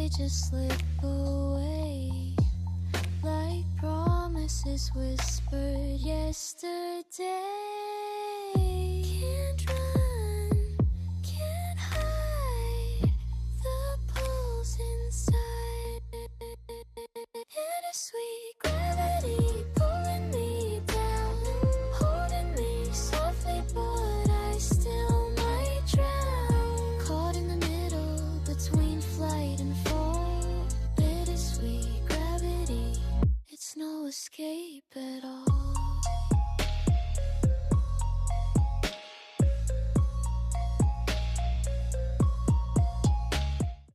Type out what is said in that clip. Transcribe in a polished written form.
they just slip away like promises whispered yesterday. Can't run, can't hide the pulse inside. Bittersweet gravity pulling me down, holding me softly, but I still might drown. Caught in the middle between flight and fall. Bittersweet gravity, it's no escape.